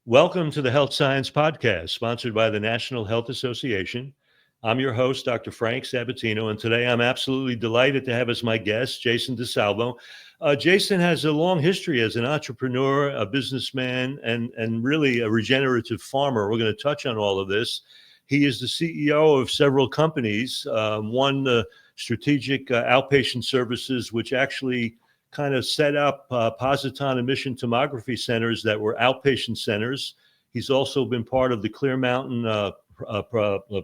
Welcome to the Health Science Podcast, sponsored by the National Health Association. I'm your host, Dr. Frank Sabatino, and today I'm absolutely delighted to have as my guest, Jason DeSalvo. Jason has a long history as an entrepreneur, a businessman, and really a regenerative farmer. We're going to touch on all of this. He is the CEO of several companies, one strategic outpatient services, which actually kind of set up positron emission tomography centers that were outpatient centers. He's also been part of the Clear Mountain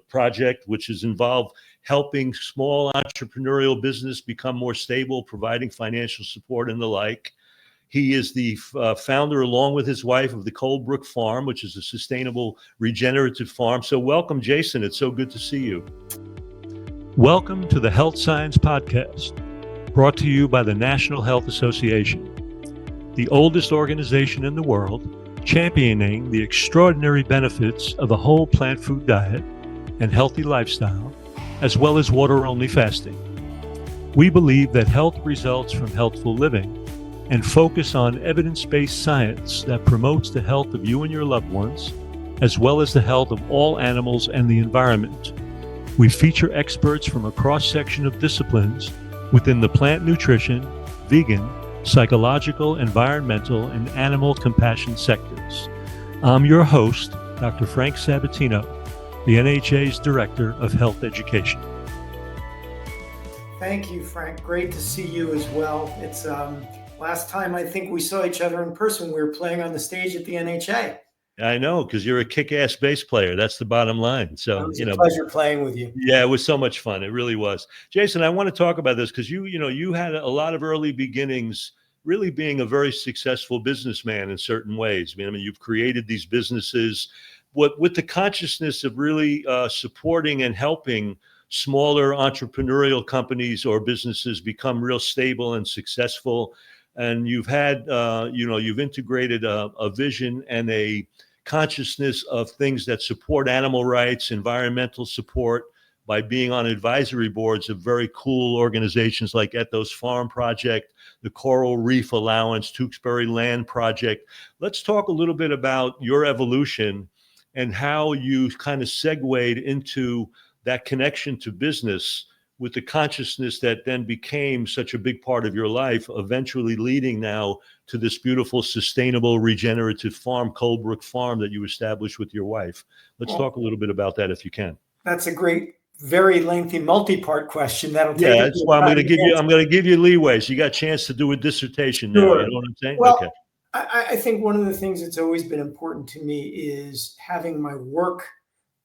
project, which is involved helping small entrepreneurial business become more stable, providing financial support and the like. He is the founder, along with his wife, of the Cold Brook Farm, which is a sustainable regenerative farm. So welcome, Jason. It's so good to see you. Welcome to the Health Science Podcast, brought to you by the National Health Association, the oldest organization in the world championing the extraordinary benefits of a whole plant food diet and healthy lifestyle, as well as water-only fasting. We believe that health results from healthful living and focus on evidence-based science that promotes the health of you and your loved ones, as well as the health of all animals and the environment. We feature experts from a cross-section of disciplines within the plant nutrition, vegan, psychological, environmental, and animal compassion sectors. I'm your host, Dr. Frank Sabatino, the NHA's Director of Health Education. Thank you, Frank. Great to see you as well. It's last time I think we saw each other in person, we were playing on the stage at the NHA. I know, because you're a kick-ass bass player. That's the bottom line. So, it was a pleasure playing with you. Yeah, it was so much fun. It really was. Jason, I want to talk about this because you had a lot of early beginnings, really being a very successful businessman in certain ways. I mean, you've created these businesses with the consciousness of really supporting and helping smaller entrepreneurial companies or businesses become real stable and successful. And you've had, you've integrated a vision and a consciousness of things that support animal rights, environmental support, by being on advisory boards of very cool organizations like Ethos Farm Project, the Coral Reef Allowance, Tewksbury Land Project. Let's talk a little bit about your evolution and how you kind of segued into that connection to business with the consciousness that then became such a big part of your life, eventually leading now to this beautiful, sustainable, regenerative farm, Cold Brook Farm, that you established with your wife. Let's talk a little bit about that if you can. That's a great, very lengthy, multi-part question. That'll take. Yeah, that's why I'm going to give you leeway. So you got a chance to do a dissertation now. Sure. You know what I'm saying? Well, okay. I think one of the things that's always been important to me is having my work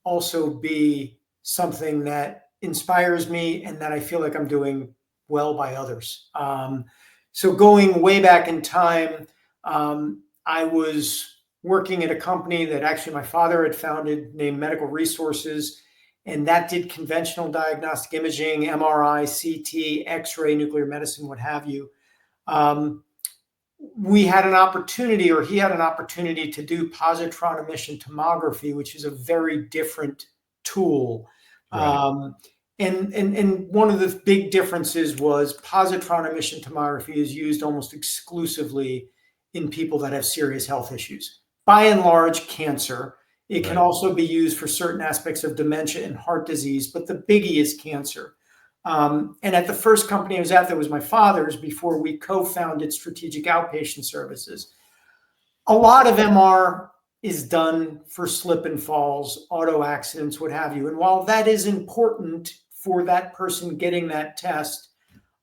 also be something that inspires me and that I feel like I'm doing well by others. So going way back in time, I was working at a company that actually my father had founded named Medical Resources, and that did conventional diagnostic imaging, MRI, CT, X-ray, nuclear medicine, what have you. We had an opportunity, or he had an opportunity, to do positron emission tomography, which is a very different tool. Right. And one of the big differences was positron emission tomography is used almost exclusively in people that have serious health issues. By and large, cancer. It can also be used for certain aspects of dementia and heart disease, but the biggie is cancer. And at the first company I was at, that was my father's, before we co-founded Strategic Outpatient Services. A lot of MR is done for slip and falls, auto accidents, what have you. And while that is important for that person getting that test,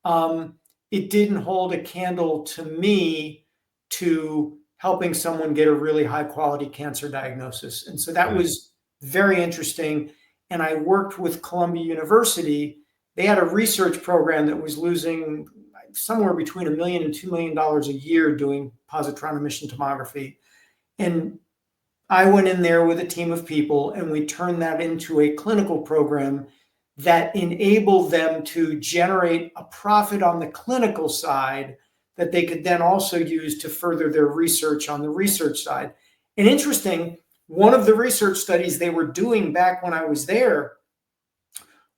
it didn't hold a candle to me to helping someone get a really high quality cancer diagnosis. And so that was very interesting. And I worked with Columbia University. They had a research program that was losing somewhere between $1 million and $2 million a year doing positron emission tomography. And I went in there with a team of people, and we turned that into a clinical program that enabled them to generate a profit on the clinical side that they could then also use to further their research on the research side. And interesting, one of the research studies they were doing back when I was there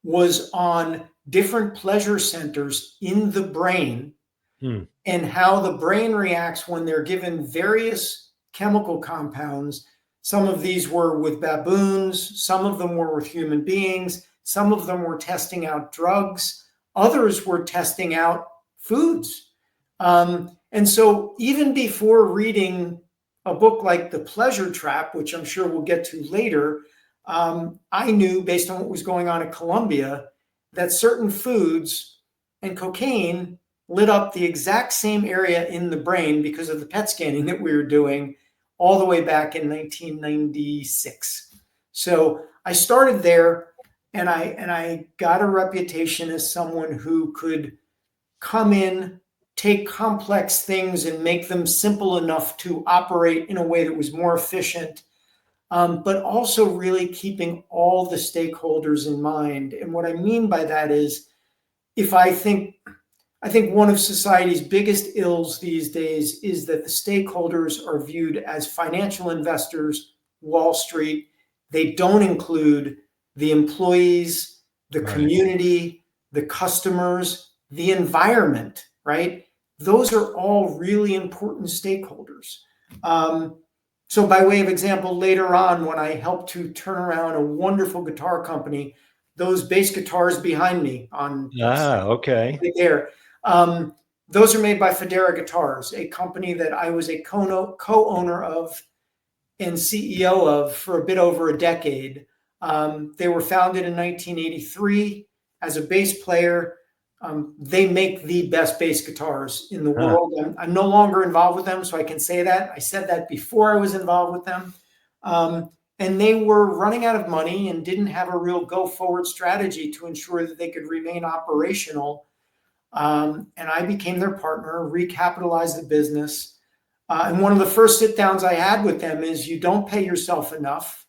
was on different pleasure centers in the brain and how the brain reacts when they're given various chemical compounds. Some of these were with baboons, some of them were with human beings, some of them were testing out drugs, others were testing out foods. And so even before reading a book like The Pleasure Trap, which I'm sure we'll get to later, I knew based on what was going on in Colombia that certain foods and cocaine lit up the exact same area in the brain because of the PET scanning that we were doing all the way back in 1996. So I started there, and I got a reputation as someone who could come in, take complex things and make them simple enough to operate in a way that was more efficient, but also really keeping all the stakeholders in mind. And what I mean by that is, I think one of society's biggest ills these days is that the stakeholders are viewed as financial investors, Wall Street. They don't include the employees, the community, the customers, the environment, right? Those are all really important stakeholders. So by way of example, later on, when I helped to turn around a wonderful guitar company, those bass guitars behind me on there, those are made by Federa Guitars, a company that I was a co-owner of and CEO of for a bit over a decade. They were founded in 1983 as a bass player. They make the best bass guitars in the world. I'm no longer involved with them, so I can say that. I said that before I was involved with them. And they were running out of money and didn't have a real go-forward strategy to ensure that they could remain operational. And I became their partner, recapitalized the business. And one of the first sit-downs I had with them is, you don't pay yourself enough.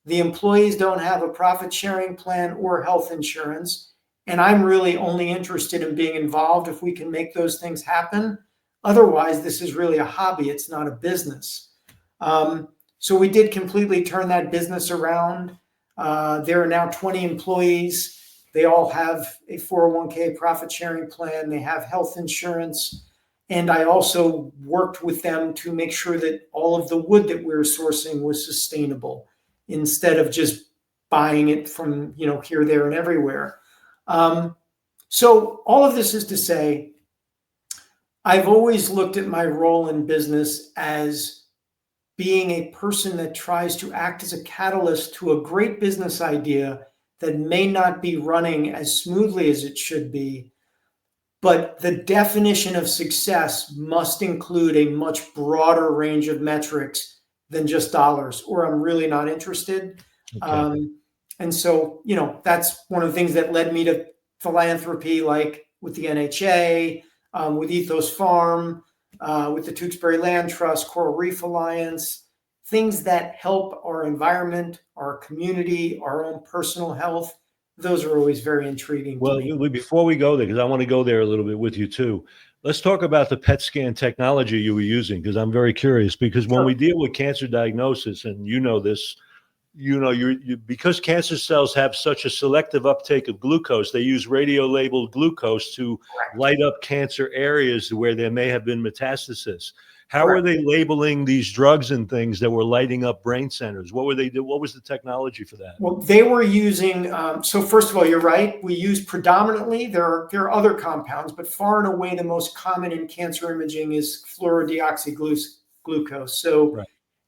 The employees don't have a profit-sharing plan or health insurance. And I'm really only interested in being involved if we can make those things happen. Otherwise, this is really a hobby. It's not a business. So we did completely turn that business around. There are now 20 employees. They all have a 401k profit sharing plan. They have health insurance. And I also worked with them to make sure that all of the wood that we were sourcing was sustainable, instead of just buying it from, here, there, and everywhere. So all of this is to say, I've always looked at my role in business as being a person that tries to act as a catalyst to a great business idea that may not be running as smoothly as it should be. But the definition of success must include a much broader range of metrics than just dollars, or I'm really not interested. Okay. And so, that's one of the things that led me to philanthropy, like with the NHA, with Ethos Farm, with the Tewksbury Land Trust, Coral Reef Alliance, things that help our environment, our community, our own personal health. Those are always very intriguing to me. Well, before we go there, because I want to go there a little bit with you too, let's talk about the PET scan technology you were using, because I'm very curious. Because when we deal with cancer diagnosis, and this, because cancer cells have such a selective uptake of glucose, they use radio-labeled glucose to light up cancer areas where there may have been metastasis. How are they labeling these drugs and things that were lighting up brain centers? What were they do? What was the technology for that? Well, they were using, so first of all, you're right. We use predominantly, there are other compounds, but far and away the most common in cancer imaging is fluorodeoxyglucose. So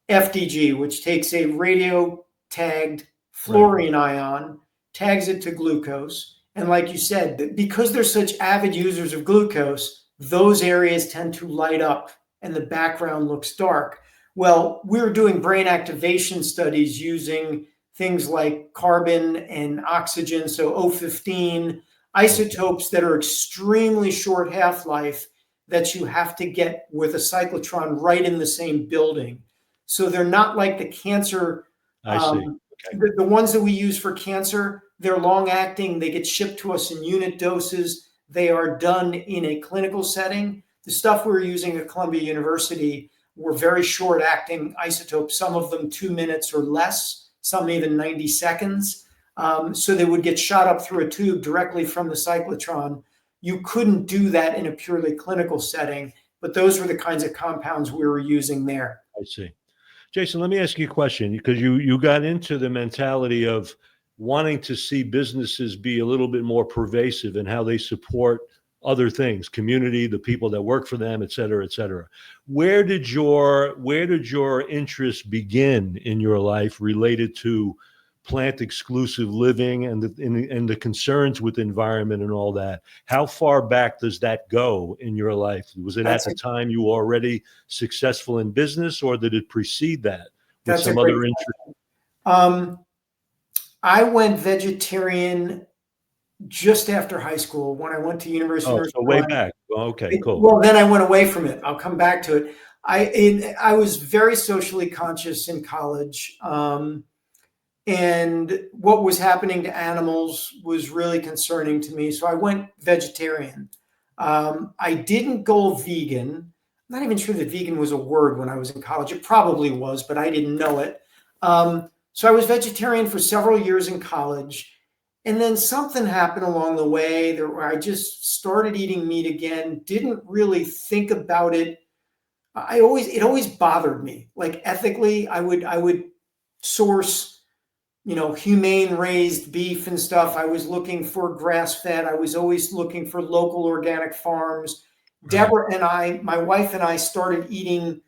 FDG, which takes a radio tagged fluorine ion, tags it to glucose. And like you said, because they're such avid users of glucose, those areas tend to light up and the background looks dark. Well, we're doing brain activation studies using things like carbon and oxygen, so O15, isotopes that are extremely short half-life that you have to get with a cyclotron right in the same building. So they're not like the cancer. I see. Okay. The ones that we use for cancer, they're long-acting. They get shipped to us in unit doses. They are done in a clinical setting. The stuff we were using at Columbia University were very short-acting isotopes, some of them 2 minutes or less, some even 90 seconds. So they would get shot up through a tube directly from the cyclotron. You couldn't do that in a purely clinical setting, but those were the kinds of compounds we were using there. I see. Jason, let me ask you a question, because you got into the mentality of wanting to see businesses be a little bit more pervasive in how they support other things, community, the people that work for them, et cetera, et cetera. Where did your interest begin in your life related to plant exclusive living and the concerns with the environment and all that? How far back does that go in your life? Was it at the time you were already successful in business, or did it precede that with some other interest? I went vegetarian just after high school when I went to University of North So way back. Okay, cool. Well, then I went away from it. I'll come back to it. I was very socially conscious in college. And what was happening to animals was really concerning to me. So I went vegetarian. I didn't go vegan. I'm not even sure that vegan was a word when I was in college. It probably was, but I didn't know it. So I was vegetarian for several years in college. And then something happened along the way where I just started eating meat again, didn't really think about it. It always bothered me. Like ethically, I would source, humane raised beef and stuff. I was looking for grass fed. I was always looking for local organic farms. Right. Deborah and my wife and I started eating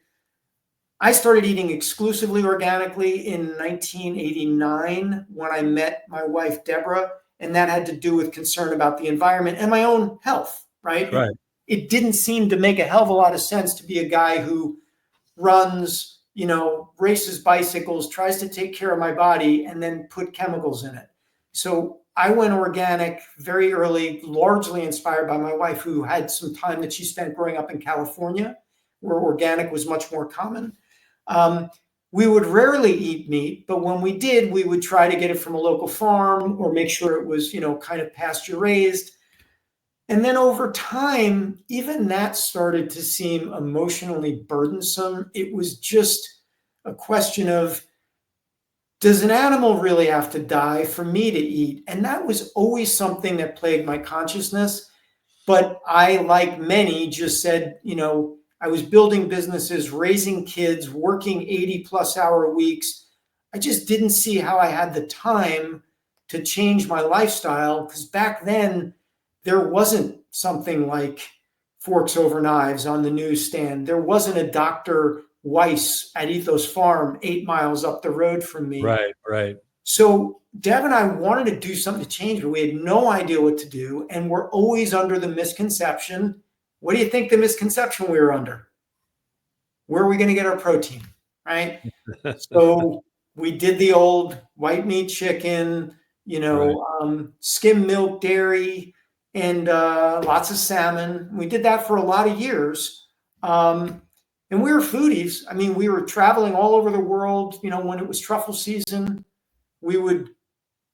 exclusively organically in 1989 when I met my wife, Deborah, and that had to do with concern about the environment and my own health, right? Right. It didn't seem to make a hell of a lot of sense to be a guy who runs, races bicycles, tries to take care of my body, and then put chemicals in it. So I went organic very early, largely inspired by my wife, who had some time that she spent growing up in California, where organic was much more common. We would rarely eat meat, but when we did, we would try to get it from a local farm or make sure it was, kind of pasture raised. And then over time, even that started to seem emotionally burdensome. It was just a question of, does an animal really have to die for me to eat? And that was always something that plagued my consciousness. But I, like many, just said, I was building businesses, raising kids, working 80+ hour weeks. I just didn't see how I had the time to change my lifestyle, because back then there wasn't something like Forks Over Knives on the newsstand. There wasn't a Dr. Weiss at Ethos Farm 8 miles up the road from me. Right. So Deb and I wanted to do something to change, but we had no idea what to do. And we're always under the misconception. What do you think the misconception we were under? Where are we going to get our protein, right? So we did the old white meat chicken, skim milk dairy, and lots of salmon. We did that for a lot of years. And we were foodies. I mean, we were traveling all over the world. When it was truffle season, we would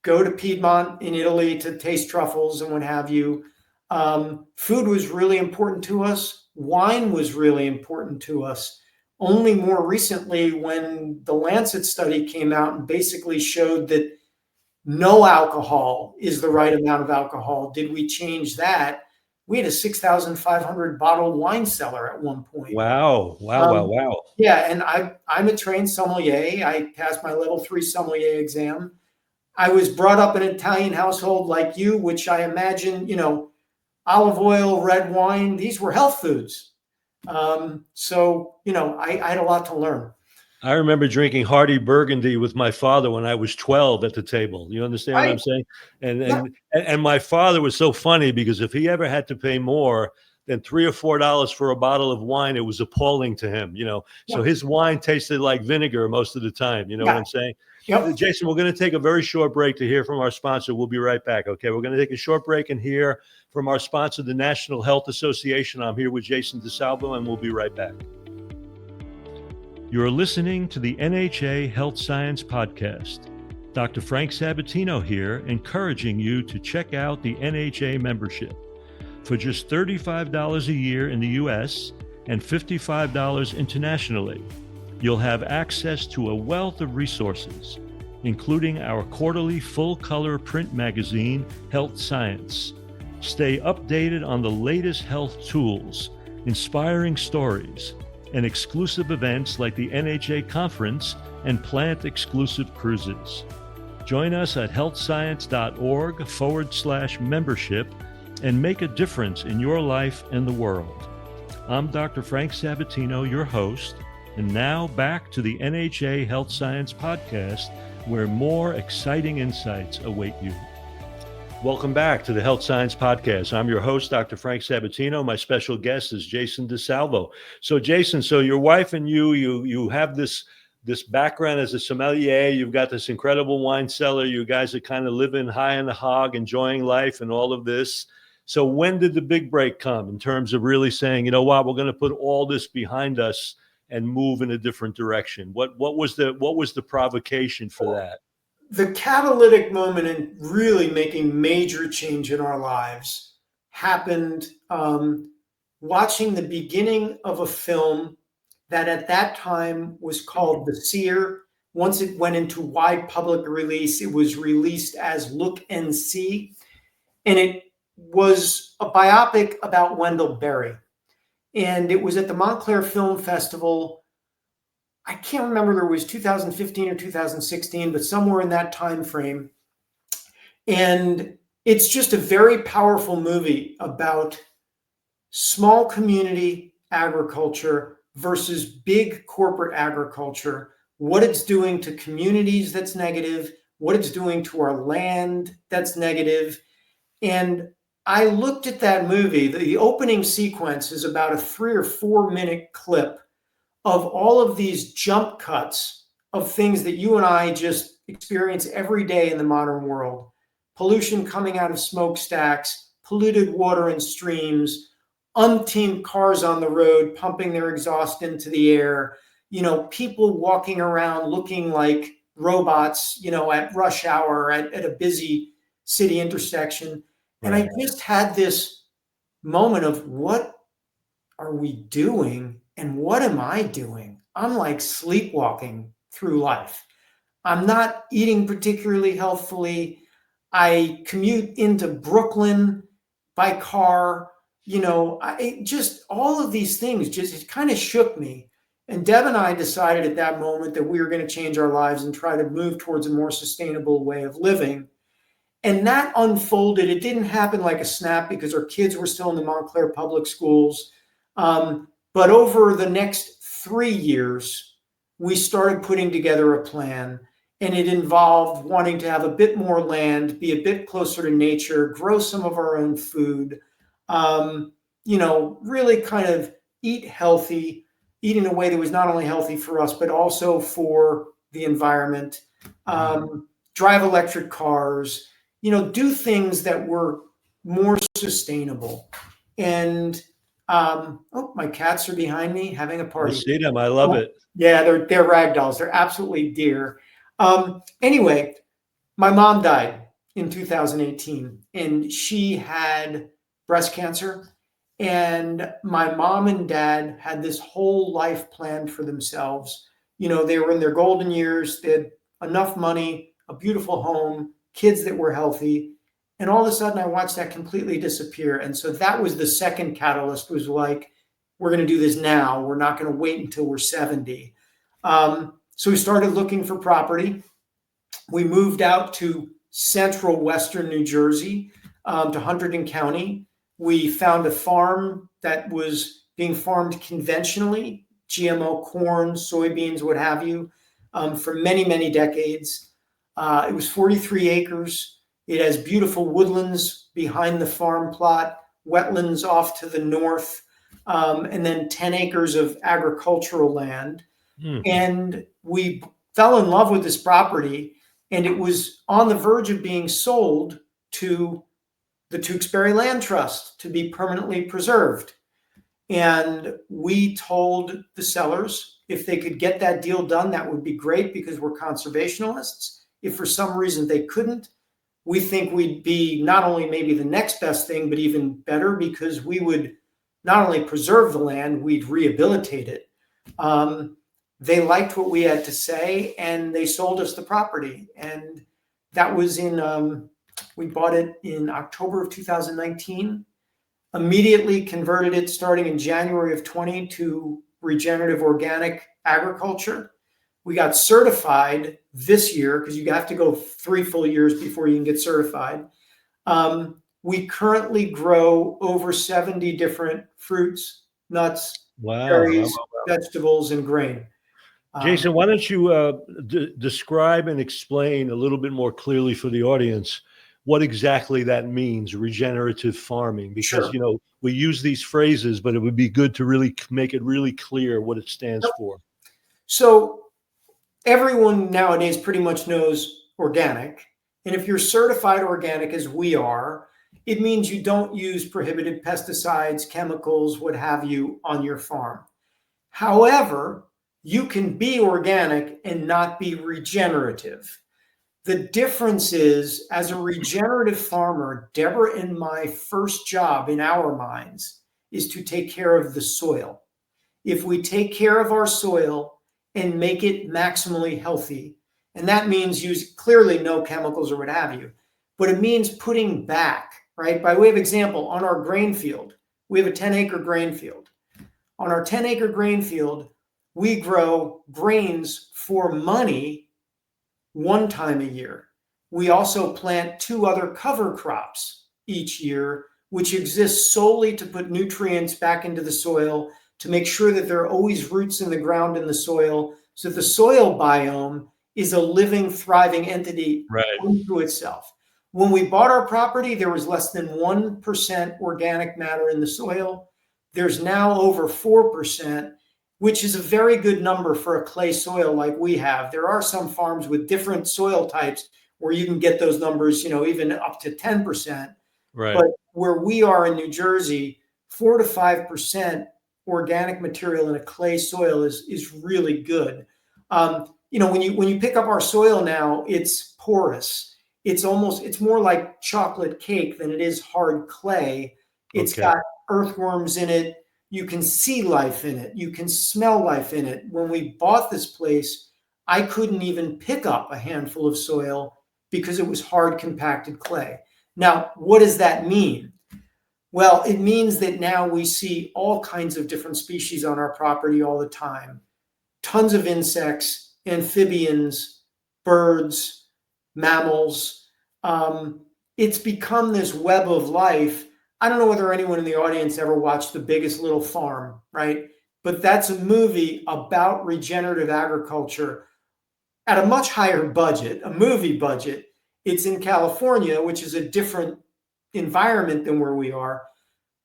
go to Piedmont in Italy to taste truffles and what have you. Food was really important to us. Wine was really important to us. Only more recently, when the Lancet study came out and basically showed that no alcohol is the right amount of alcohol, did we change that? We had a 6,500 bottle wine cellar at one point. Wow. Yeah, and I'm a trained sommelier. I passed my level 3 sommelier exam. I was brought up in an Italian household like you, which I imagine, olive oil, red wine, these were health foods. So, I had a lot to learn. I remember drinking Hardy Burgundy with my father when I was 12 at the table. You understand what I'm saying? And my father was so funny, because if he ever had to pay more than $3 or $4 for a bottle of wine, it was appalling to him, So his wine tasted like vinegar most of the time. You know what I'm saying? Yep. Jason, we're going to take a very short break to hear from our sponsor. We'll be right back. Okay. We're going to take a short break and hear from our sponsor, the National Health Association. I'm here with Jason DeSalvo, and we'll be right back. You're listening to the NHA Health Science podcast. Dr. Frank Sabatino here, encouraging you to check out the NHA membership. For just $35 a year in the US and $55 internationally, you'll have access to a wealth of resources, including our quarterly full-color print magazine, Health Science. Stay updated on the latest health tools, inspiring stories, and exclusive events like the NHA Conference and plant-exclusive cruises. Join us at healthscience.org/membership and make a difference in your life and the world. I'm Dr. Frank Sabatino, your host, and now back to the NHA Health Science podcast, where more exciting insights await you. Welcome back to the Health Science Podcast. I'm your host, Dr. Frank Sabatino. My special guest is Jason DeSalvo. So Jason, your wife and you have this background as a sommelier. You've got this incredible wine cellar. You guys are kind of living high on the hog, enjoying life and all of this. So when did the big break come in terms of really saying, you know what, we're going to put all this behind us and move in a different direction? What was the provocation for that? The catalytic moment in really making major change in our lives happened watching the beginning of a film that at that time was called The Seer. Once it went into wide public release, it was released as Look and See. And it was a biopic about Wendell Berry. And it was at the Montclair Film Festival. I can't remember if it was 2015 or 2016, but somewhere in that time frame. And it's just a very powerful movie about small community agriculture versus big corporate agriculture, what it's doing to communities that's negative, what it's doing to our land that's negative. And I looked at that movie. The opening sequence is about a 3 or 4 minute clip of all of these jump cuts of things that you and I just experience every day in the modern world. Pollution coming out of smokestacks, polluted water and streams, umpteen cars on the road pumping their exhaust into the air, people walking around looking like robots, at rush hour at a busy city intersection. And I just had this moment of, what are we doing? And what am I doing? I'm like sleepwalking through life. I'm not eating particularly healthfully. I commute into Brooklyn by car. Just all of these things, it kind of shook me. And Deb and I decided at that moment that we were going to change our lives and try to move towards a more sustainable way of living. And that unfolded. It didn't happen like a snap because our kids were still in the Montclair public schools. But over the next 3 years, we started putting together a plan, and it involved wanting to have a bit more land, be a bit closer to nature, grow some of our own food, really kind of eat healthy, eat in a way that was not only healthy for us, but also for the environment, drive electric cars, do things that were more sustainable. And my cats are behind me having a party. I see them. I love it. Yeah, they're rag dolls. They're absolutely dear. Anyway, my mom died in 2018, and she had breast cancer. And my mom and dad had this whole life planned for themselves. They were in their golden years. They had enough money, a beautiful home, kids that were healthy. And all of a sudden I watched that completely disappear. And so that was the second catalyst, was like, we're going to do this now. We're not going to wait until we're 70. So we started looking for property. We moved out to central Western New Jersey, to Hunterdon County. We found a farm that was being farmed conventionally, GMO corn, soybeans, what have you, for many, many decades. It was 43 acres. It has beautiful woodlands behind the farm plot, wetlands off to the north, and then 10 acres of agricultural land. And we fell in love with this property, and it was on the verge of being sold to the Tewksbury Land Trust to be permanently preserved. And we told the sellers if they could get that deal done, that would be great, because we're conservationists. If for some reason they couldn't, we think we'd be not only maybe the next best thing, but even better, because we would not only preserve the land, we'd rehabilitate it. They liked what we had to say, and they sold us the property. And that was we bought it in October of 2019, immediately converted it starting in January of 20 to regenerative organic agriculture. We got certified this year because you have to go 3 full years before you can get certified. We currently grow over 70 different fruits, nuts, berries, vegetables, and grain. Jason, why don't you describe and explain a little bit more clearly for the audience what exactly that means, regenerative farming? Because, Sure. We use these phrases, but it would be good to really make it really clear what it stands for. So everyone nowadays pretty much knows organic. And if you're certified organic, as we are, it means you don't use prohibited pesticides, chemicals, what have you, on your farm. However, you can be organic and not be regenerative. The difference is, as a regenerative farmer, Deborah and my first job in our minds is to take care of the soil. If we take care of our soil and make it maximally healthy, and that means use clearly no chemicals or what have you, but it means putting back, right? By way of example, on our grain field, we have a 10-acre grain field. On our 10-acre grain field, we grow grains for money 1 time a year. We also plant 2 other cover crops each year, which exist solely to put nutrients back into the soil, to make sure that there are always roots in the ground in the soil, so the soil biome is a living, thriving entity unto itself. When we bought our property, there was less than 1% organic matter in the soil. There's now over 4%, which is a very good number for a clay soil like we have. There are some farms with different soil types where you can get those numbers, even up to 10%. Right. But where we are in New Jersey, 4 to 5% organic material in a clay soil is really good. When you pick up our soil now, it's porous. It's more like chocolate cake than it is hard clay. It's got earthworms in it. You can see life in it. You can smell life in it. When we bought this place, I couldn't even pick up a handful of soil because it was hard compacted clay. Now, what does that mean? Well, it means that now we see all kinds of different species on our property all the time. Tons of insects, amphibians, birds, mammals. It's become this web of life. I don't know whether anyone in the audience ever watched The Biggest Little Farm, right? But that's a movie about regenerative agriculture at a much higher budget, a movie budget. It's in California, which is a different environment than where we are,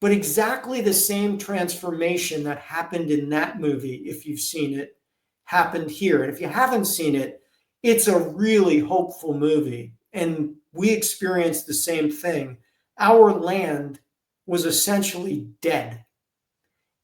but exactly the same transformation that happened in that movie, if you've seen it, happened here. And if you haven't seen it, it's a really hopeful movie. And we experienced the same thing. Our land was essentially dead,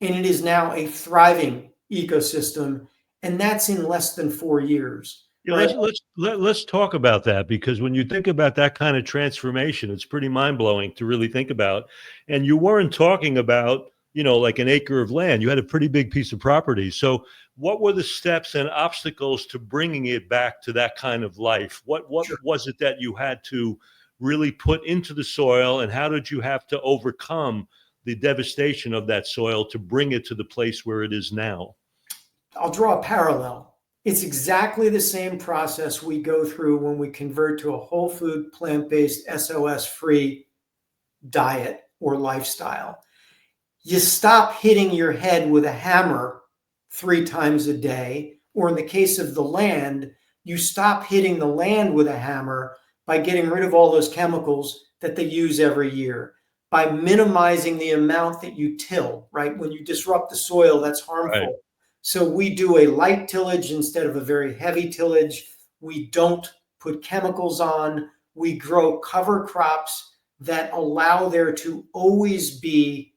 and it is now a thriving ecosystem, and that's in less than 4 years. Yeah, let's talk about that, because when you think about that kind of transformation, it's pretty mind-blowing to really think about. And you weren't talking about, like an acre of land. You had a pretty big piece of property. So what were the steps and obstacles to bringing it back to that kind of life? What Sure. was it that you had to really put into the soil, and how did you have to overcome the devastation of that soil to bring it to the place where it is now? I'll draw a parallel. It's exactly the same process we go through when we convert to a whole food, plant-based, SOS-free diet or lifestyle. You stop hitting your head with a hammer 3 times a day, or in the case of the land, you stop hitting the land with a hammer by getting rid of all those chemicals that they use every year, by minimizing the amount that you till, right? When you disrupt the soil, that's harmful. Right. So we do a light tillage instead of a very heavy tillage. We don't put chemicals on. We grow cover crops that allow there to always be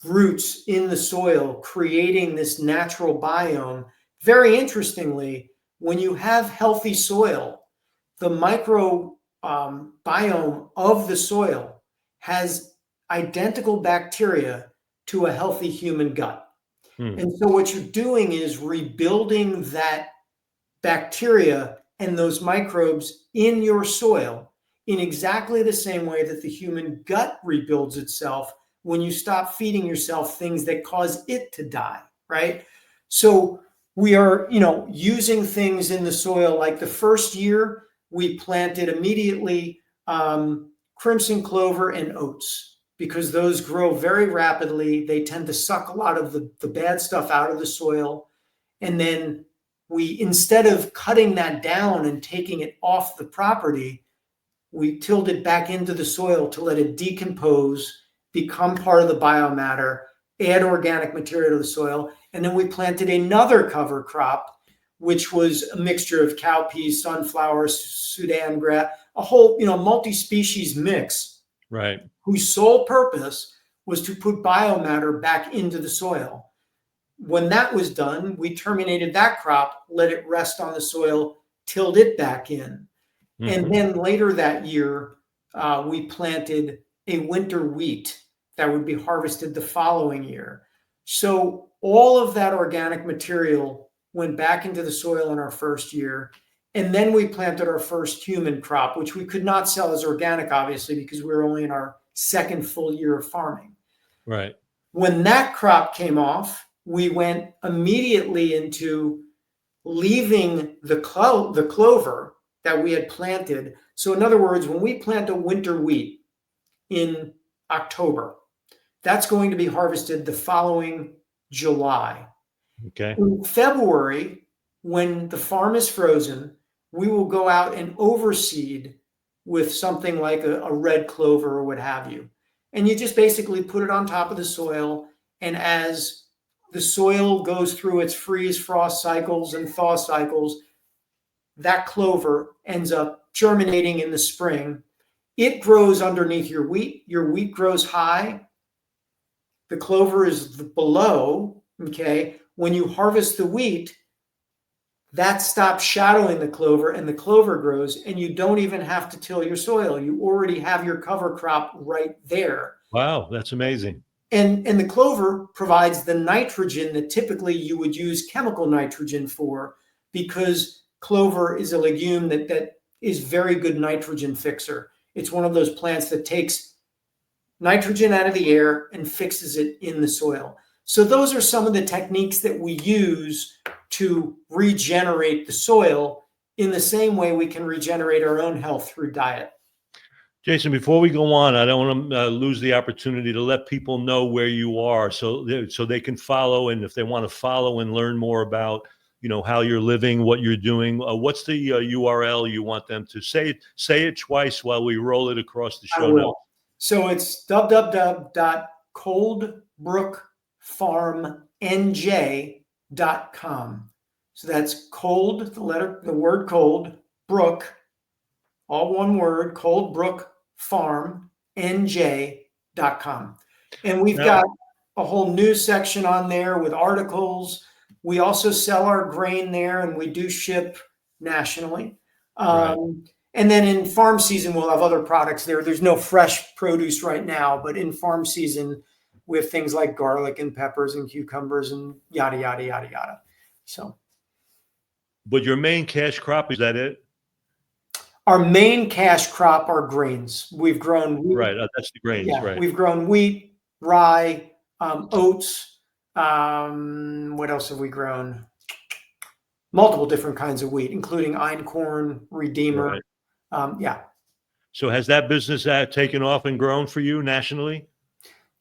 roots in the soil, creating this natural biome. Very interestingly, when you have healthy soil, the micro biome of the soil has identical bacteria to a healthy human gut. And so what you're doing is rebuilding that bacteria and those microbes in your soil in exactly the same way that the human gut rebuilds itself when you stop feeding yourself things that cause it to die, right? So we are, using things in the soil. Like the first year, we planted immediately crimson clover and oats because those grow very rapidly. They tend to suck a lot of the bad stuff out of the soil. And then instead of cutting that down and taking it off the property, we tilled it back into the soil to let it decompose, become part of the biomatter, add organic material to the soil. And then we planted another cover crop, which was a mixture of cowpeas, sunflowers, Sudan grass, a whole, multi-species mix. Right. Whose sole purpose was to put biomatter back into the soil. When that was done, we terminated that crop, let it rest on the soil, tilled it back in. Mm-hmm. And then later that year, we planted a winter wheat that would be harvested the following year. So all of that organic material went back into the soil in our first year. And then we planted our first human crop, which we could not sell as organic, obviously, because we were only in our second full year of farming. Right. When that crop came off, we went immediately into leaving the clover that we had planted. So in other words, when we plant a winter wheat in October, that's going to be harvested the following July. Okay. In February, when the farm is frozen, we will go out and overseed with something like a red clover or what have you. And you just basically put it on top of the soil. And as the soil goes through its freeze frost cycles and thaw cycles, that clover ends up germinating in the spring. It grows underneath your wheat. Your wheat grows high. The clover is below, okay? When you harvest the wheat, that stops shadowing the clover and the clover grows, and you don't even have to till your soil. You already have your cover crop right there. Wow, that's amazing. And the clover provides the nitrogen that typically you would use chemical nitrogen for, because clover is a legume that is very good nitrogen fixer. It's one of those plants that takes nitrogen out of the air and fixes it in the soil. So those are some of the techniques that we use to regenerate the soil in the same way we can regenerate our own health through diet. Jason, before we go on, I don't want to lose the opportunity to let people know where you are so they can follow. And if they want to follow and learn more about, how you're living, what you're doing, what's the URL you want them to say it twice while we roll it across the show notes. So it's www.coldbrookfarmnj.com. So that's cold, the word cold, brook, all one word, coldbrookfarmnj.com. And we've got a whole news section on there with articles. We also sell our grain there, and we do ship nationally. Right. And then in farm season, we'll have other products there. There's no fresh produce right now, but in farm season, we have things like garlic and peppers and cucumbers and yada, yada, yada, yada. So. But your main cash crop, is that it? Our main cash crop are grains. We've grown wheat. Right, that's the grains, yeah, right. We've grown wheat, rye, oats. What else have we grown? Multiple different kinds of wheat, including einkorn, Redeemer. Right. Yeah. So has that business taken off and grown for you nationally?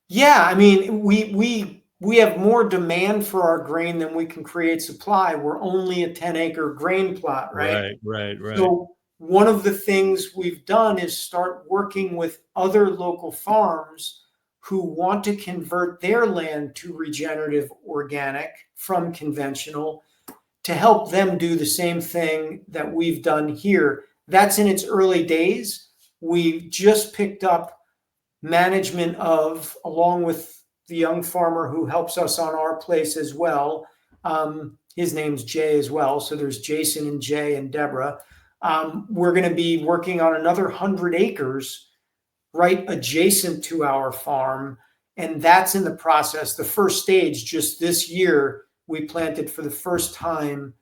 Yeah, I mean, we have more demand for our grain than we can create supply. We're only a 10-acre grain plot, right? Right. So one of the things we've done is start working with other local farms who want to convert their land to regenerative organic from conventional, to help them do the same thing that we've done here. That's in its early days. We just picked up management of, along with the young farmer who helps us on our place as well. His name's Jay as well. So there's Jason and Jay and Deborah. We're going to be working on another 100 acres right adjacent to our farm. And that's in the process. The first stage, just this year, we planted for the first time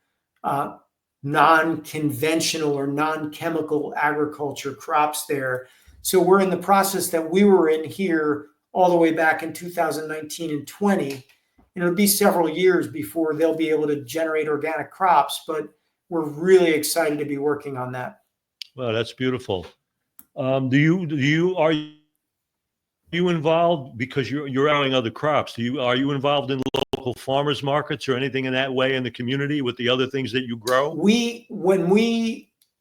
non-conventional or non-chemical agriculture crops there. So we're in the process that we were in here all the way back in 2019 and 20. and it'll be several years before they'll be able to generate organic crops, but we're really excited to be working on that. Well, that's beautiful. Are you involved, because you're growing other crops? Are you involved in local farmers markets or anything in that way in the community with the other things that you grow? When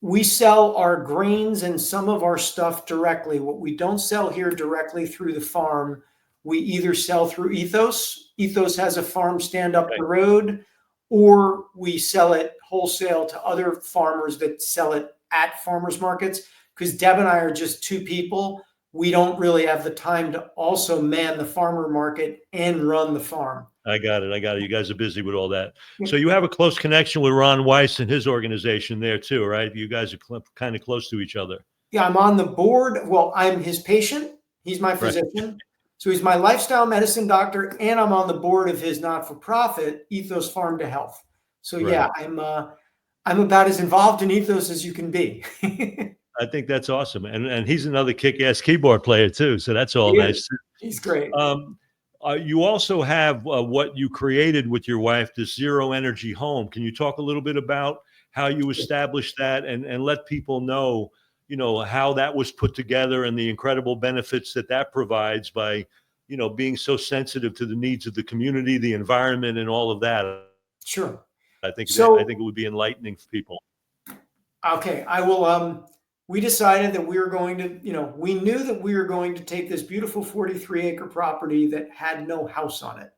we sell our grains and some of our stuff directly. What we don't sell here directly through the farm, we either sell through Ethos. Ethos has a farm stand up the road, or we sell it wholesale to other farmers that sell it at farmers markets. Because Deb and I are just two people, we don't really have the time to also man the farmer market and run the farm. I got it. You guys are busy with all that. So you have a close connection with Ron Weiss and his organization there too, right? You guys are kind of close to each other. Yeah, I'm on the board. Well, I'm his patient. He's my physician. Right. So he's my lifestyle medicine doctor, and I'm on the board of his not-for-profit, Ethos Farm to Health. So right. Yeah, I'm about as involved in Ethos as you can be. I think that's awesome. And he's another kick-ass keyboard player too. So that's all nice. He's great. You also have what you created with your wife, this zero energy home. Can you talk a little bit about how you established that and let people know, how that was put together and the incredible benefits that provides by, being so sensitive to the needs of the community, the environment, and all of that? Sure. I think it would be enlightening for people. Okay, I will. We decided that we were going to, we knew that we were going to take this beautiful 43-acre property that had no house on it.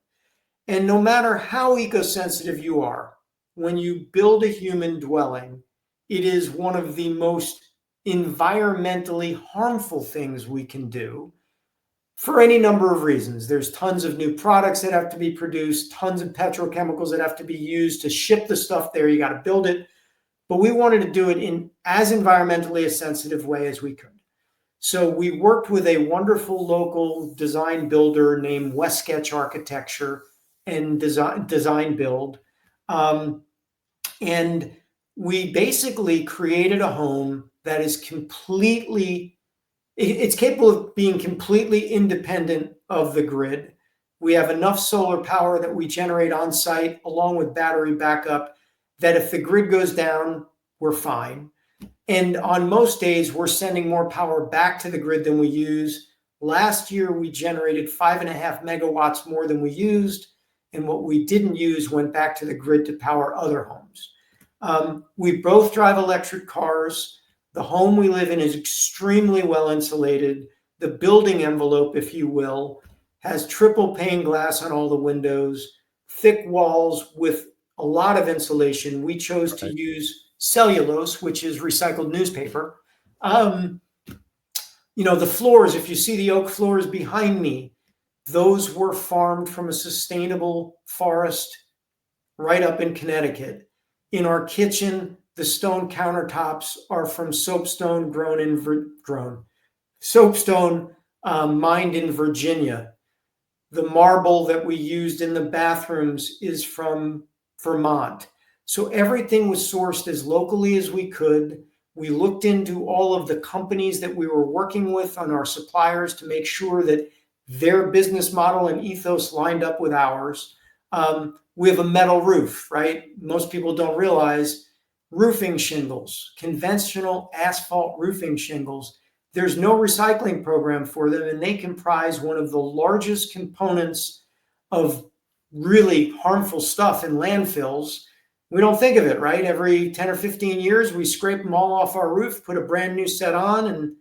And no matter how eco-sensitive you are, when you build a human dwelling, it is one of the most environmentally harmful things we can do for any number of reasons. There's tons of new products that have to be produced, tons of petrochemicals that have to be used to ship the stuff there. You got to build it. But we wanted to do it in as environmentally a sensitive way as we could. So we worked with a wonderful local design builder named West Sketch Architecture and Design Build. And we basically created a home that is it's capable of being completely independent of the grid. We have enough solar power that we generate on site along with battery backup that if the grid goes down, we're fine. And on most days, we're sending more power back to the grid than we use. Last year, we generated 5.5 megawatts more than we used. And what we didn't use went back to the grid to power other homes. We both drive electric cars. The home we live in is extremely well insulated. The building envelope, if you will, has triple pane glass on all the windows, thick walls with a lot of insulation. We chose to use cellulose, which is recycled newspaper. The floors, if you see the oak floors behind me, those were farmed from a sustainable forest right up in Connecticut. In our kitchen, the stone countertops are from soapstone mined in Virginia. The marble that we used in the bathrooms is from Vermont. So everything was sourced as locally as we could. We looked into all of the companies that we were working with on our suppliers to make sure that their business model and ethos lined up with ours. We have a metal roof, right? Most people don't realize roofing shingles, conventional asphalt roofing shingles, there's no recycling program for them, and they comprise one of the largest components of really harmful stuff in landfills. We don't think of it, right? Every 10 or 15 years, we scrape them all off our roof, put a brand new set on, and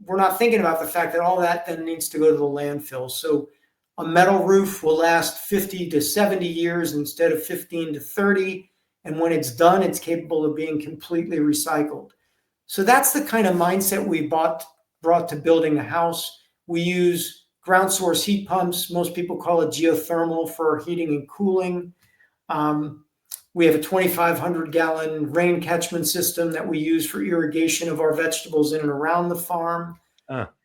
we're not thinking about the fact that all that then needs to go to the landfill. So a metal roof will last 50 to 70 years instead of 15 to 30. And when it's done, it's capable of being completely recycled. So that's the kind of mindset we brought to building a house. We use ground source heat pumps. Most people call it geothermal for heating and cooling. We have a 2,500 gallon rain catchment system that we use for irrigation of our vegetables in and around the farm.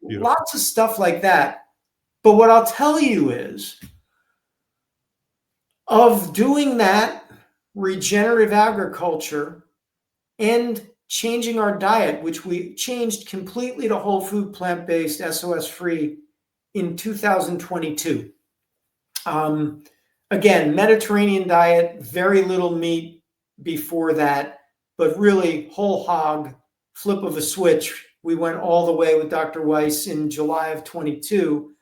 Lots of stuff like that. But what I'll tell you is, of doing that, regenerative agriculture, and changing our diet, which we changed completely to whole food, plant-based, SOS free in 2022. again, Mediterranean diet, very little meat before that, but really whole hog, flip of a switch. We went all the way with Dr. Weiss in July of 22.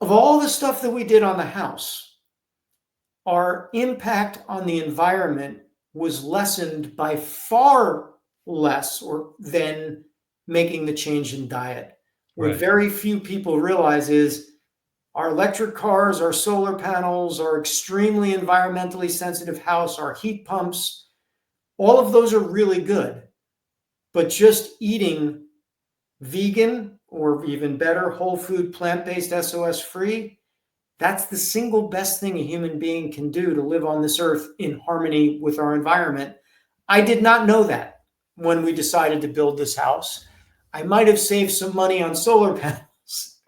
Of all the stuff that we did on the house, our impact on the environment was lessened by far less than making the change in diet. What very few people realize is our electric cars, our solar panels, our extremely environmentally sensitive house, our heat pumps, all of those are really good. But just eating vegan, or even better, whole food, plant-based, SOS free, that's the single best thing a human being can do to live on this earth in harmony with our environment. I did not know that when we decided to build this house. I might have saved some money on solar panels.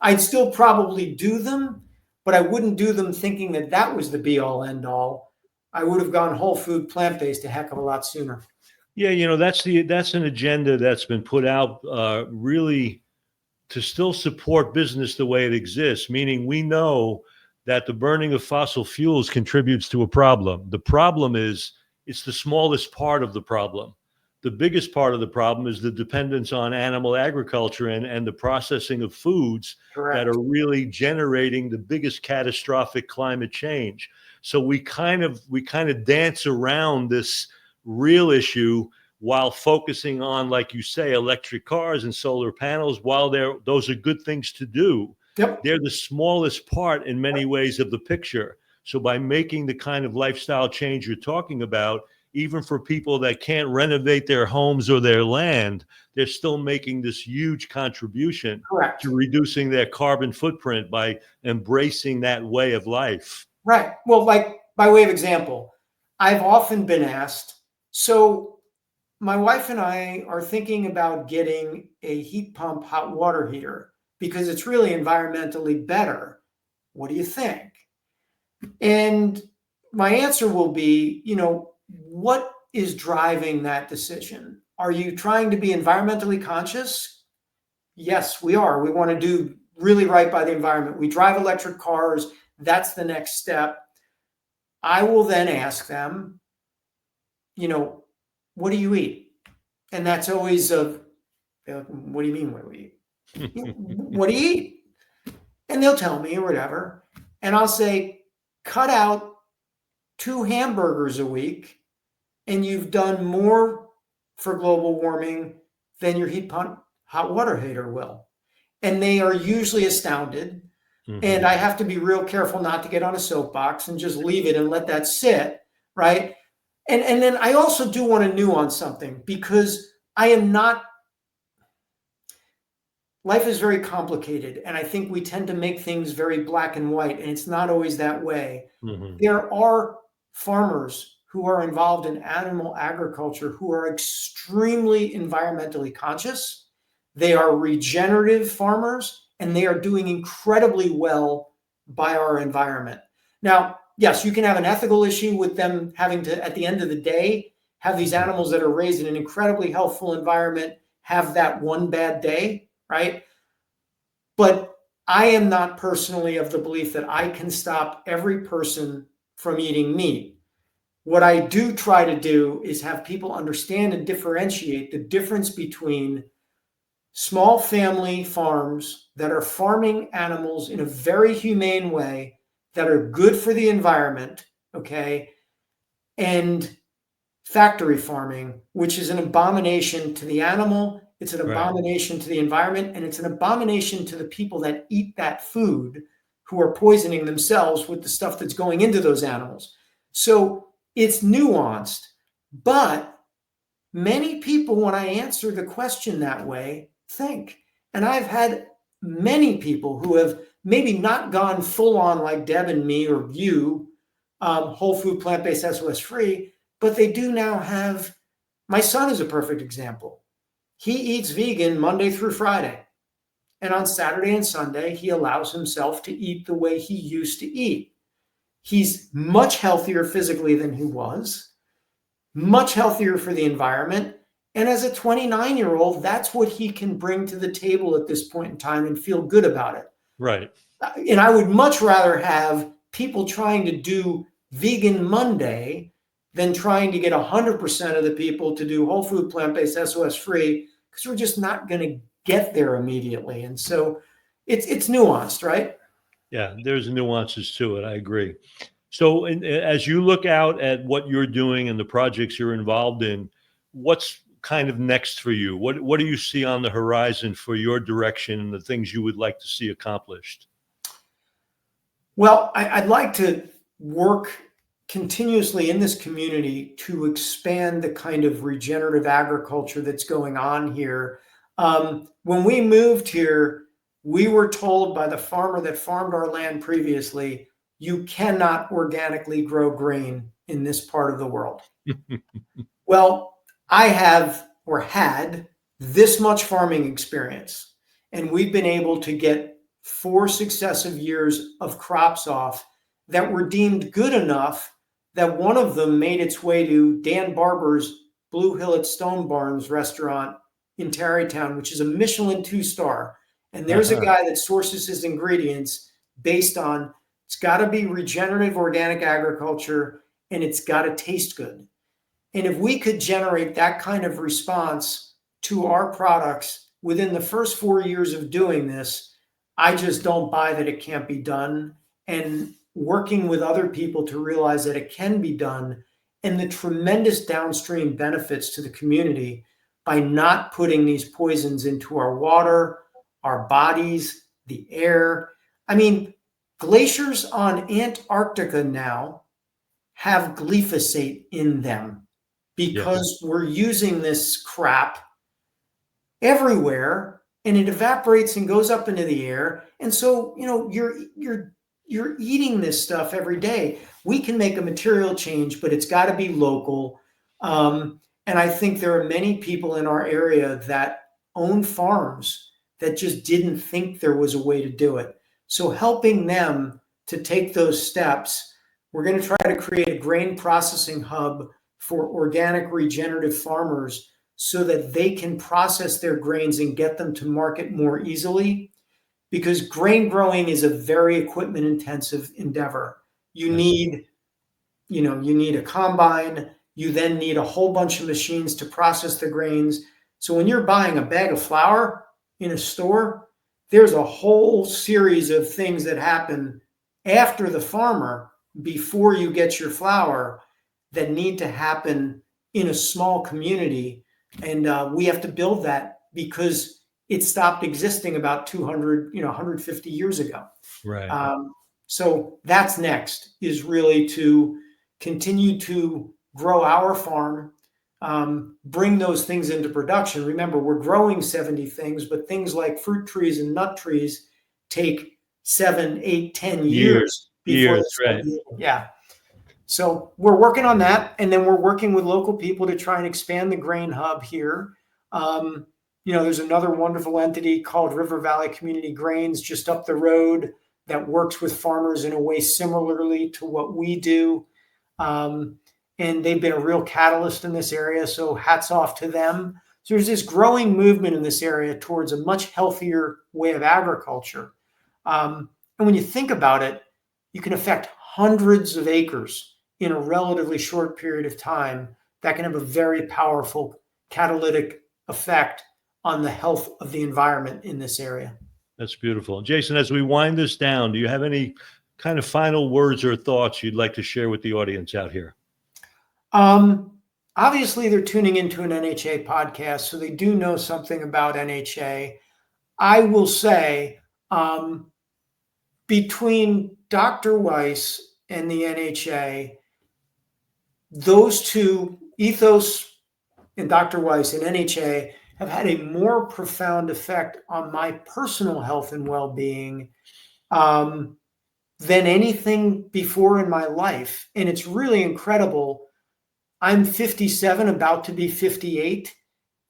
I'd still probably do them, but I wouldn't do them thinking that that was the be-all, end-all. I would have gone whole food, plant-based a heck of a lot sooner. Yeah, that's an agenda that's been put out really to still support business the way it exists, meaning we know that the burning of fossil fuels contributes to a problem. The problem is it's the smallest part of the problem. The biggest part of the problem is the dependence on animal agriculture and the processing of foods that are really generating the biggest catastrophic climate change. So we kind of dance around this real issue while focusing on, like you say, electric cars and solar panels. While those are good things to do, they're the smallest part in many ways of the picture. So by making the kind of lifestyle change you're talking about, even for people that can't renovate their homes or their land, they're still making this huge contribution to reducing their carbon footprint by embracing that way of life. Right. Well, like by way of example, I've often been asked, so my wife and I are thinking about getting a heat pump hot water heater because it's really environmentally better. What do you think? And my answer will be, what is driving that decision? Are you trying to be environmentally conscious? Yes, we are. We want to do really right by the environment. We drive electric cars. That's the next step. I will then ask them, what do you eat? And that's always what do you mean, what do we eat? What do you eat? And they'll tell me or whatever. And I'll say, cut out 2 hamburgers a week and you've done more for global warming than your heat pump hot water heater will. And they are usually astounded. Mm-hmm. And I have to be real careful not to get on a soapbox and just leave it and let that sit, right? And then I also do want to nuance something, because life is very complicated. And I think we tend to make things very black and white, and it's not always that way. Mm-hmm. There are farmers who are involved in animal agriculture who are extremely environmentally conscious. They are regenerative farmers, and they are doing incredibly well by our environment. Now, yes, you can have an ethical issue with them having to, at the end of the day, have these animals that are raised in an incredibly healthful environment have that one bad day, right? But I am not personally of the belief that I can stop every person from eating meat. What I do try to do is have people understand and differentiate the difference between small family farms that are farming animals in a very humane way, that are good for the environment, okay, and factory farming, which is an abomination to the animal, it's an abomination to the environment, and it's an abomination to the people that eat that food, who are poisoning themselves with the stuff that's going into those animals. So it's nuanced, but many people, when I answer the question that way, think. And I've had many people who have maybe not gone full on like Deb and me or you, whole food, plant-based, SOS free, but they do now have, my son is a perfect example. He eats vegan Monday through Friday. And on Saturday and Sunday, he allows himself to eat the way he used to eat. He's much healthier physically than he was, much healthier for the environment. And as a 29-year-old, that's what he can bring to the table at this point in time and feel good about it. Right. And I would much rather have people trying to do Vegan Monday than trying to get 100% of the people to do whole food, plant-based, SOS free, because we're just not going to get there immediately. And so it's nuanced, right? Yeah, there's nuances to it. I agree. So, as you look out at what you're doing and the projects you're involved in, what's kind of next for you? What do you see on the horizon for your direction and the things you would like to see accomplished? Well, I'd like to work continuously in this community to expand the kind of regenerative agriculture that's going on here. When we moved here, we were told by the farmer that farmed our land previously, you cannot organically grow grain in this part of the world. Well, I have or had this much farming experience, and we've been able to get 4 successive years of crops off that were deemed good enough that one of them made its way to Dan Barber's Blue Hill at Stone Barns restaurant in Tarrytown, which is a Michelin 2-star. And there's a guy that sources his ingredients based on it's got to be regenerative organic agriculture and it's got to taste good. And if we could generate that kind of response to our products within the first 4 years of doing this, I just don't buy that it can't be done. And working with other people to realize that it can be done and the tremendous downstream benefits to the community by not putting these poisons into our water, our bodies, the air. I mean, glaciers on Antarctica now have glyphosate in them because we're using this crap everywhere and it evaporates and goes up into the air. And so, you're eating this stuff every day. We can make a material change, but it's got to be local. And I think there are many people in our area that own farms that just didn't think there was a way to do it. So helping them to take those steps, we're going to try to create a grain processing hub for organic regenerative farmers so that they can process their grains and get them to market more easily. Because grain growing is a very equipment intensive endeavor. You need a combine. You then need a whole bunch of machines to process the grains. So when you're buying a bag of flour in a store, there's a whole series of things that happen after the farmer before you get your flour that need to happen in a small community. And we have to build that because it stopped existing about 150 years ago. Right. So that's next, is really to continue to grow our farm, bring those things into production. Remember, we're growing 70 things, but things like fruit trees and nut trees take 7, 8, 10 years before years, right. Yeah. So we're working on that. And then we're working with local people to try and expand the grain hub here. There's another wonderful entity called River Valley Community Grains just up the road that works with farmers in a way similarly to what we do. And they've been a real catalyst in this area. So hats off to them. So there's this growing movement in this area towards a much healthier way of agriculture. And when you think about it, you can affect hundreds of acres in a relatively short period of time that can have a very powerful catalytic effect on the health of the environment in this area. That's beautiful. Jason, as we wind this down, do you have any kind of final words or thoughts you'd like to share with the audience out here? Obviously, they're tuning into an NHA podcast, so they do know something about NHA. I will say, between Dr. Weiss and the NHA, those two, Ethos and Dr. Weiss and NHA, have had a more profound effect on my personal health and well-being than anything before in my life. And it's really incredible. I'm 57, about to be 58,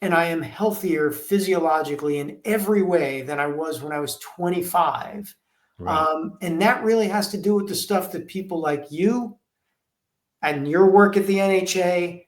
and I am healthier physiologically in every way than I was when I was 25. Right. And that really has to do with the stuff that people like you and your work at the NHA,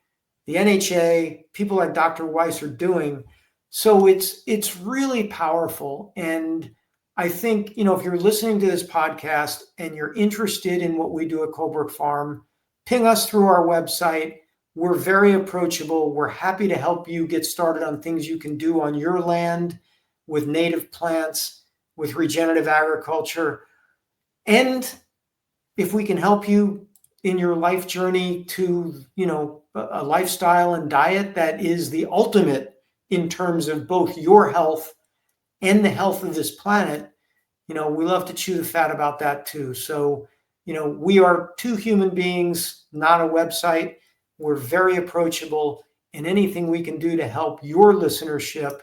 people like Dr. Weiss are doing. So it's really powerful. And I think, if you're listening to this podcast and you're interested in what we do at Cold Brook Farm, ping us through our website. We're very approachable. We're happy to help you get started on things you can do on your land with native plants, with regenerative agriculture. And if we can help you in your life journey to, a lifestyle and diet that is the ultimate in terms of both your health and the health of this planet, we love to chew the fat about that too. So, we are two human beings, not a website. We're very approachable, and anything we can do to help your listenership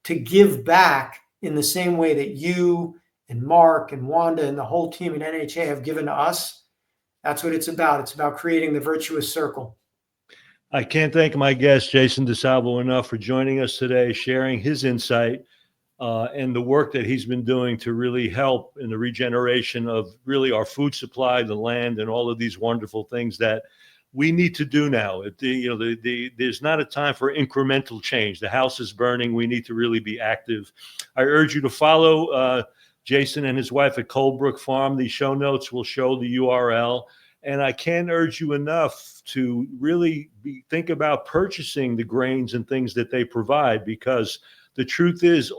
to give back in the same way that you and Mark and Wanda and the whole team at NHA have given to us, that's what it's about. It's about creating the virtuous circle. I can't thank my guest, Jason DeSalvo, enough for joining us today, sharing his insight and the work that he's been doing to really help in the regeneration of really our food supply, the land, and all of these wonderful things that we need to do now. There's not a time for incremental change. The house is burning. We need to really be active. I urge you to follow Jason and his wife at Cold Brook Farm. The show notes will show the URL. And I can't urge you enough to really think about purchasing the grains and things that they provide, because the truth is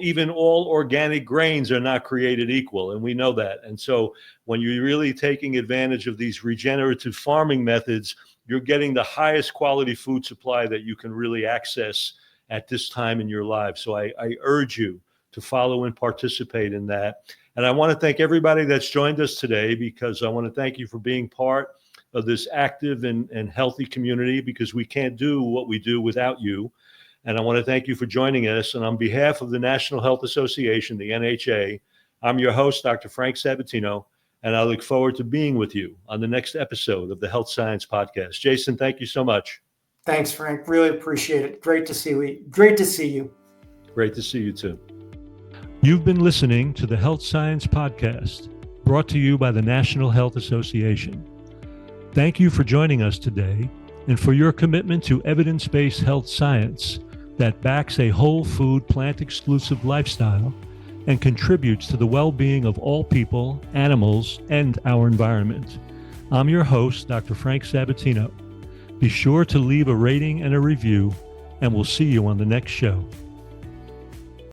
even all organic grains are not created equal. And we know that. And so when you're really taking advantage of these regenerative farming methods, you're getting the highest quality food supply that you can really access at this time in your life. So I urge you to follow and participate in that. And I want to thank everybody that's joined us today, because I want to thank you for being part of this active and healthy community, because we can't do what we do without you. And I want to thank you for joining us. And on behalf of the National Health Association, the NHA, I'm your host, Dr. Frank Sabatino, and I look forward to being with you on the next episode of the Health Science Podcast. Jason, thank you so much. Thanks, Frank. Really appreciate it. Great to see you. Great to see you. Great to see you too. You've been listening to the Health Science Podcast, brought to you by the National Health Association. Thank you for joining us today and for your commitment to evidence-based health science that backs a whole food, plant-exclusive lifestyle and contributes to the well-being of all people, animals, and our environment. I'm your host, Dr. Frank Sabatino. Be sure to leave a rating and a review, and we'll see you on the next show.